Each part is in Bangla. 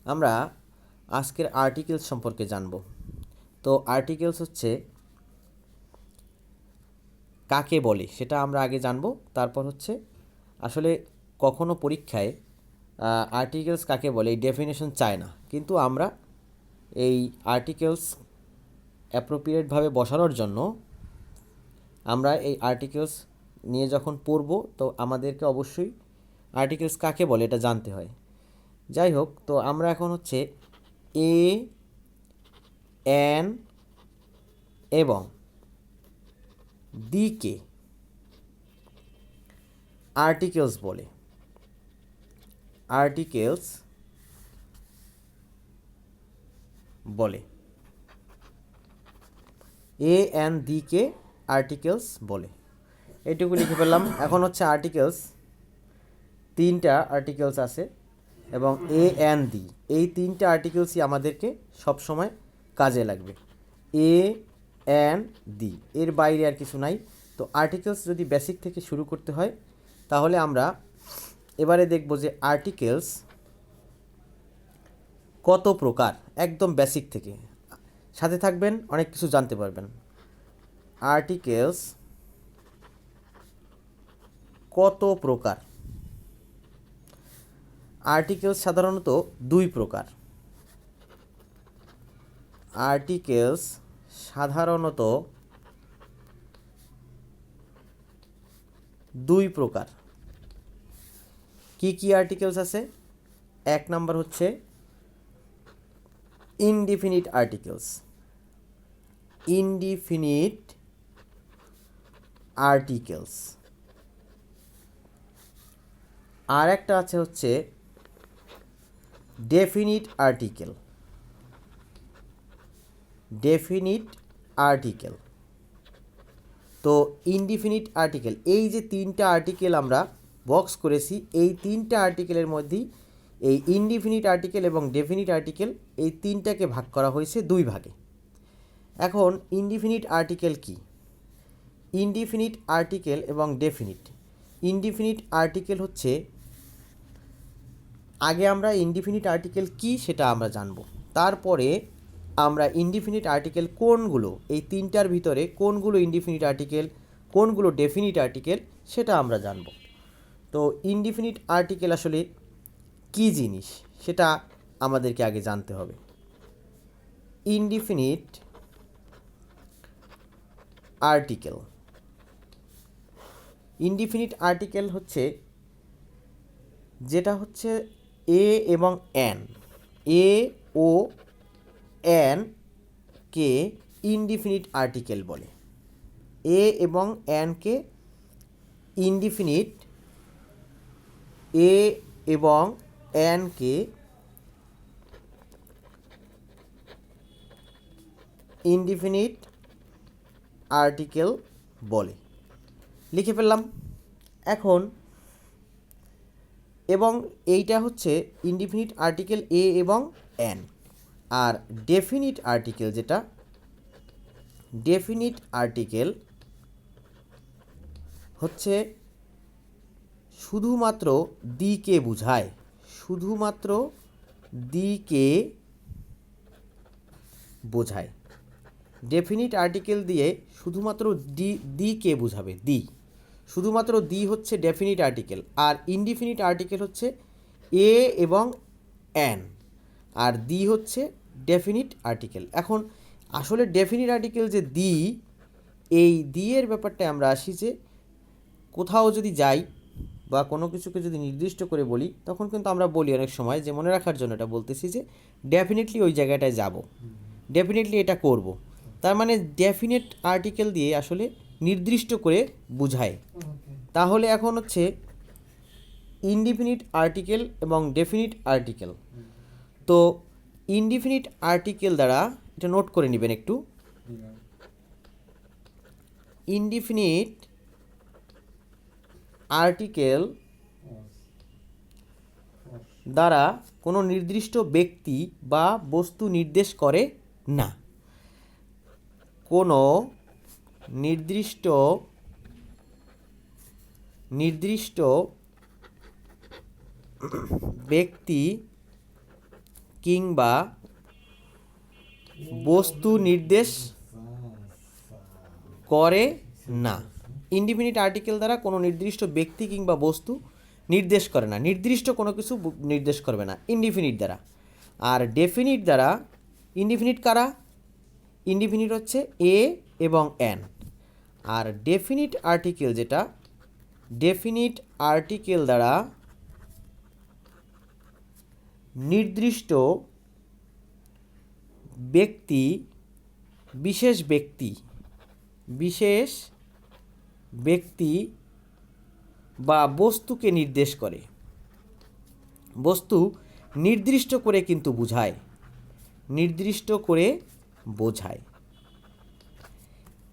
আমরা আজকের আর্টিকেলস সম্পর্কে জানব। তো আর্টিকেলস হচ্ছে কাকে বলে সেটা আমরা আগে জানব। তারপর হচ্ছে আসলে কখনো পরীক্ষায় আর্টিকেলস কাকে বলে এই ডেফিনেশন চায় না, কিন্তু আমরা এই আর্টিকেলস অ্যাপ্রোপ্রিয়েটভাবে বসানোর জন্য আমরা এই আর্টিকেলস নিয়ে যখন পড়ব তো আমাদেরকে অবশ্যই আর্টিকেলস কাকে বলে এটা জানতে হয়। যাই হোক, তো আমরা এখন হচ্ছে এ এন এবং দিকে আর্টিকেলস বলে। আর্টিকেলস বলে এ এন দিকে আর্টিকেলস বলে। এইটুকু লিখে ফেললাম। এখন হচ্ছে আর্টিকেলস, তিনটা আর্টিকেলস আছে এবং এ এন দি, এই তিনটা আর্টিকেলসই আমাদেরকে সবসময় কাজে লাগবে। এ এন দি, এর বাইরে আর কিছু নাই। তো আর্টিকেলস যদি বেসিক থেকে শুরু করতে হয় তাহলে আমরা এবারে দেখব যে আর্টিকেলস কত প্রকার, একদম বেসিক থেকে। সাথে থাকবেন, অনেক কিছু জানতে পারবেন। আর্টিকেলস কত প্রকার? আর্টিকেলস সাধারণত দুই প্রকার। আর্টিকেলস সাধারণত দুই প্রকার। কি কি আর্টিকেলস আছে? এক নাম্বার হচ্ছে ইনডিফিনিট আর্টিকেলস। Indefinite articles. আর একটা আছে হচ্ছে ডেফিনিট আর্টিকেল। Definite article. তো ইনডিফিনিট আর্টিকেল, এই যে তিনটা আর্টিকেল আমরা বক্স করেছি, এই তিনটা আর্টিকেলের মধ্যেই এই ইনডিফিনিট আর্টিকেল এবং ডেফিনিট আর্টিকেল, এই তিনটাকে ভাগ করা হয়েছে দুই ভাগে। এখন ইনডিফিনিট আর্টিকেল কি? ইনডিফিনিট আর্টিকেল এবং ডেফিনিট। ইনডিফিনিট আর্টিকেল হচ্ছে, আগে আমরা ইনডিফিনিট আর্টিকেল কি সেটা আমরা জানব, তারপরে আমরা ইনডিফিনিট আর্টিকেল কোনগুলো, এই তিনটার ভিতরে কোনগুলো ইনডিফিনিট আর্টিকেল, কোনগুলো ডেফিনিট আর্টিকেল সেটা আমরা জানব। তো ইনডিফিনিট আর্টিকেল আসলে কি জিনিস সেটা আমাদেরকে আগে জানতে হবে। ইনডিফিনিট আর্টিকেল, ইনডিফিনিট আর্টিকেল হচ্ছে যেটা হচ্ছে এ এবং এন, এ ও এন কে ইনডিফিনিট আর্টিকেল বলে। এ এবং এন কে ইনডিফিনিট, এ এবং এন কে ইনডিফিনিট আর্টিকেল বলে। লিখে ফেললাম। এখন এবং এইটা হচ্ছে ইনডিফিনিট আর্টিকেল এ এবং এন। আর ডেফিনিট আর্টিকেল যেটা, ডেফিনিট আর্টিকেল হচ্ছে শুধুমাত্র দিকে বোঝায়, শুধুমাত্র দিকে বোঝায়। ডেফিনিট আর্টিকেল দিয়ে শুধুমাত্র দিকে বোঝাবে, দি, শুধুমাত্র দি হচ্ছে ডেফিনিট আর্টিকেল। আর ইনডিফিনিট আর্টিকেল হচ্ছে এ এবং এন, আর দি হচ্ছে ডেফিনিট আর্টিকেল। এখন আসলে ডেফিনিট আর্টিকেল যে দি, এই দি এর ব্যাপারটা আমরা আসি যে কোথাও যদি যাই বা কোনো কিছুকে যদি নির্দিষ্ট করে বলি তখন কিন্তু আমরা বলি অনেক সময়, যে মনে রাখার জন্য এটা বলতেছি, যে ডেফিনেটলি ওই জায়গাটায় যাব, ডেফিনেটলি এটা করব। তার মানে ডেফিনেট আর্টিকেল দিয়ে আসলে নির্দিষ্ট করে বুঝায়। তাহলে এখন হচ্ছে ইনডিফিনিট আর্টিকেল এবং ডেফিনিট আর্টিকেল। তো ইনডিফিনিট আর্টিকেল দ্বারা, এটা নোট করে নেবেন একটু, ইনডিফিনিট আর্টিকেল দ্বারা কোনো নির্দিষ্ট ব্যক্তি বা বস্তু নির্দেশ করে না। কোনো নির্দিষ্ট ব্যক্তি কিংবা বস্তু নির্দেশ করে না। ইনডিফিনিট আর্টিকেল দ্বারা কোনো নির্দিষ্ট ব্যক্তি কিংবা বস্তু নির্দেশ করে না, নির্দিষ্ট কোনো কিছু নির্দেশ করবে না ইনডিফিনিট দ্বারা। আর ডেফিনিট দ্বারা, ইনডিফিনিট কারা? ইনডিফিনিট হচ্ছে এ এবং এন। আর ডেফিনিট আর্টিকেল যেটা, ডেফিনিট আর্টিকেল দ্বারা নির্দিষ্ট ব্যক্তি, বিশেষ ব্যক্তি, বিশেষ ব্যক্তি বা বস্তুকে নির্দেশ করে, বস্তু নির্দিষ্ট করে কিন্তু বোঝায়, নির্দিষ্ট করে বোঝায়।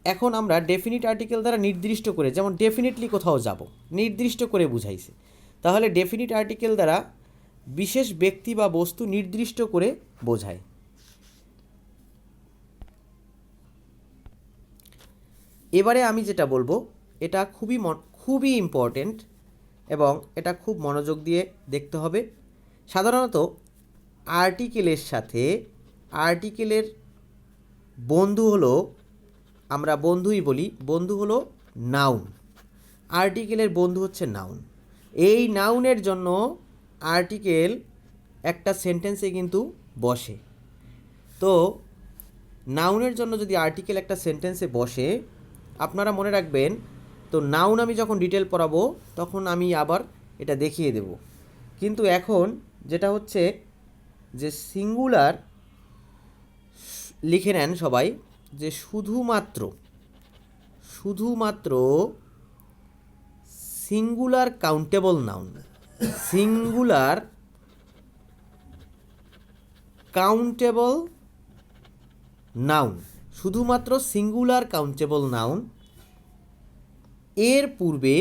এখন আমরা ডেফিনিট আর্টিকেল দ্বারা নির্দিষ্ট করে, যেমন ডেফিনিটলি কোথাও যাব, নির্দিষ্ট করে বুঝাইছে, তাহলে ডেফিনিট আর্টিকেল দ্বারা বিশেষ ব্যক্তি বা বস্তু নির্দিষ্ট করে বোঝায়। এবারে আমি যেটা বলবো এটা খুবই ইম্পর্টেন্ট এবং এটা খুব মনোযোগ দিয়ে দেখতে হবে। সাধারণত আর্টিকেলের সাথে, আর্টিকেলের বন্ধু হলো, আমরা বন্ধুই বলি, বন্ধু হলো নাউন। আর্টিকেলের বন্ধু হচ্ছে নাউন। এই নাউনের জন্য আর্টিকেল একটা সেন্টেন্সে কিন্তু বসে। তো নাউনের জন্য যদি আর্টিকেল একটা সেন্টেন্সে বসে, আপনারা মনে রাখবেন, তো নাউন আমি যখন ডিটেল পড়াবো তখন আমি আবার এটা দেখিয়ে দেব। কিন্তু এখন যেটা হচ্ছে যে সিঙ্গুলার লিখে নেন সবাই, যে শুধুমাত্র singular countable noun, singular countable noun, শুধুমাত্র সিঙ্গুলার কাউন্টেবল নাউন এর পূর্বে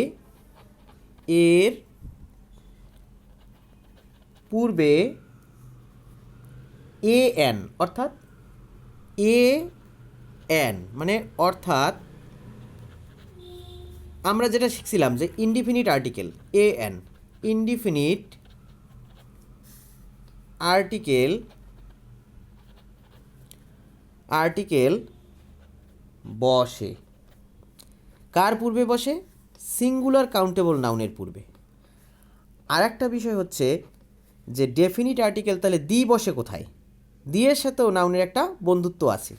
এ এন, অর্থাৎ এ এন মানে অর্থাৎ আমরা যেটা শিখছিলাম যে indefinite article A N, indefinite article বসে কার পূর্বে? বসে সিঙ্গুলার কাউন্টেবল নাউনের পূর্বে। আর একটা বিষয় হচ্ছে যে ডেফিনিট আর্টিকেল তাহলে দি বসে কোথায়? দিয়ের সাথেও নাউনের একটা বন্ধুত্ব আছে,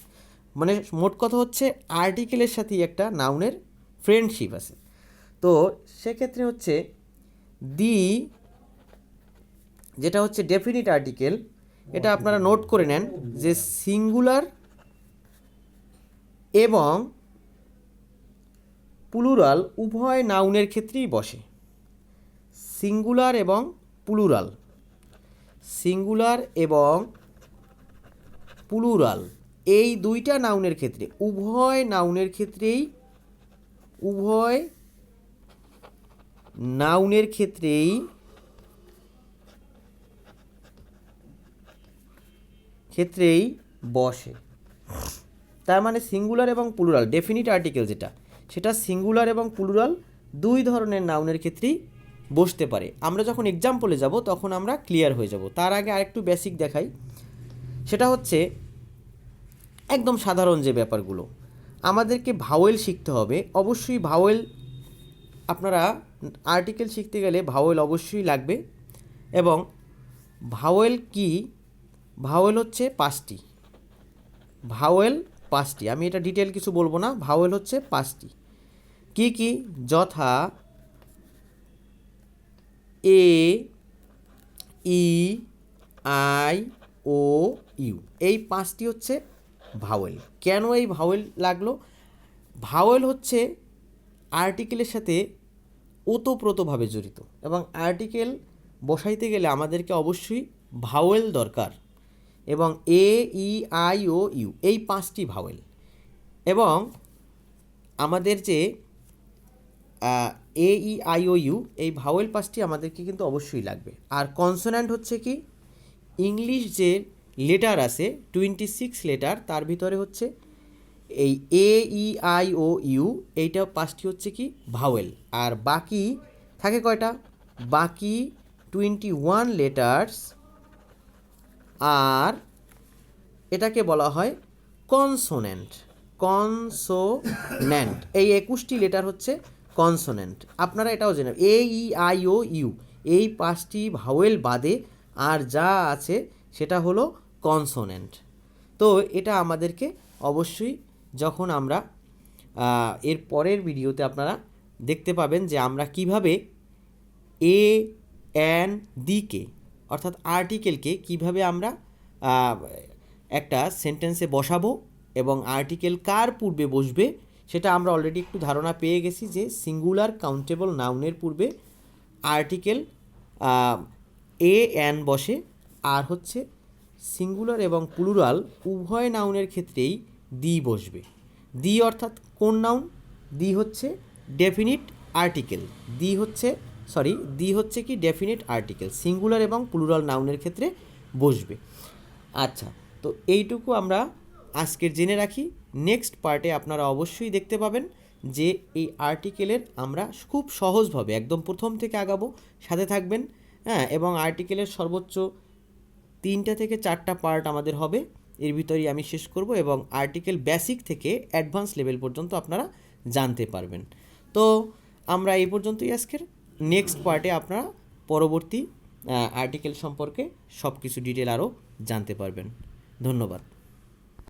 মানে মোট কথা হচ্ছে আর্টিকেলের সাথেই একটা নাউনের ফ্রেন্ডশিপ আছে। তো সেক্ষেত্রে হচ্ছে দি, যেটা হচ্ছে ডেফিনিট আর্টিকেল, এটা আপনারা নোট করে নেন যে সিঙ্গুলার এবং প্লুরাল উভয় নাউনের ক্ষেত্রেই বসে। সিঙ্গুলার এবং প্লুরাল, সিঙ্গুলার এবং প্লুরাল এই দুইটা নাউনের ক্ষেত্রে, উভয় নাউনের ক্ষেত্রেই বসে। তার মানে সিঙ্গুলার এবং প্লুরাল ডেফিনিট আর্টিকেল যেটা, সেটা সিঙ্গুলার এবং প্লুরাল দুই ধরনের নাউনের ক্ষেত্রেই বসতে পারে। আমরা যখন এক্সাম্পলে যাব তখন আমরা ক্লিয়ার হয়ে যাব। তার আগে আরেকটু বেসিক দেখাই, সেটা হচ্ছে একদম সাধারণ যে ব্যাপারগুলো, আমাদেরকে ভাওয়েল শিখতে হবে। অবশ্যই ভাওয়েল, আপনারা আর্টিকেল শিখতে গেলে ভাওয়েল অবশ্যই লাগবে। এবং ভাওয়েল কি? ভাওয়েল হচ্ছে পাঁচটি, ভাওয়েল পাঁচটি। আমি এটা ডিটেল কিছু বলবো না, ভাওয়েল হচ্ছে পাঁচটি। কি কি? যথা এ, ই, আই, ও, ইউ, এই পাঁচটি হচ্ছে ভাওয়েল। কেন এই ভাওয়েল লাগলো? ভাওয়েল হচ্ছে আর্টিকেলের সাথে ওতপ্রোতভাবে জড়িত, এবং আর্টিকেল বসাইতে গেলে আমাদেরকে অবশ্যই ভাওয়েল দরকার। এবং এ, ই, আই, ও, ইউ এই পাঁচটি ভাওয়েল। এবং আমাদের যে এ, ই, আই, ও, ইউ এই ভাওয়েল পাঁচটি আমাদেরকে কিন্তু অবশ্যই লাগবে। আর কনসোন্যান্ট হচ্ছে কি? ইংলিশ যে লেটার আছে 26 লেটার, তার ভিতরে হচ্ছে এই এ, ই, আই, ও, ইউ এইটা পাঁচটি হচ্ছে কি? ভাওয়েল। আর বাকি থাকে কয়টা? বাকি 21 লেটার্স আর এটাকে বলা হয় কনসোনেন্ট। কনসোনেন্ট, এই 21টি লেটার হচ্ছে কনসোনেন্ট। আপনারা এটাও জেনে, এ ই আই ও ইউ, এই 5টি ভাওয়েল বাদে আর যা আছে সেটা হলো কনসোনেন্ট। তো এটা আমাদেরকে অবশ্যই, যখন আমরা এর পরের ভিডিওতে আপনারা দেখতে পাবেন যে আমরা কিভাবে এ এন দিকে অর্থাৎ আর্টিকেলকে কিভাবে আমরা একটা সেন্টেন্সে বসাবো এবং আর্টিকেল কার পূর্বে বসবে সেটা আমরা অলরেডি একটু ধারণা পেয়ে গেছি যে সিঙ্গুলার কাউন্টেবল নাউনের পূর্বে আর্টিকেল এ এন বসে, আর হচ্ছে সিঙ্গুলার এবং প্লুরাল উভয় নাউনের ক্ষেত্রেই দি বসবে। দি অর্থাৎ কোন নাউন? দি হচ্ছে ডেফিনিট আর্টিকেল। দি হচ্ছে কি ডেফিনিট আর্টিকেল, সিঙ্গুলার এবং প্লুরাল নাউনের ক্ষেত্রে বসবে। আচ্ছা, তো এইটুকু আমরা আজকের জেনে রাখি। নেক্সট পার্টে আপনারা অবশ্যই দেখতে পাবেন যে এই আর্টিকেলের আমরা খুব সহজভাবে একদম প্রথম থেকে আগাবো, সাথে থাকবেন। হ্যাঁ, এবং আর্টিকেলের সর্বোচ্চ 3টা থেকে 4টা পার্ট আমাদের হবে, এর ভিতরেই আমি শেষ করব এবং আর্টিকেল বেসিক থেকে অ্যাডভান্স লেভেল পর্যন্ত আপনারা জানতে পারবেন। তো আমরা এই পর্যন্তই আজকের। নেক্সট পার্টে আপনারা পরবর্তী আর্টিকেল সম্পর্কে সব কিছু ডিটেল আরও জানতে পারবেন। ধন্যবাদ।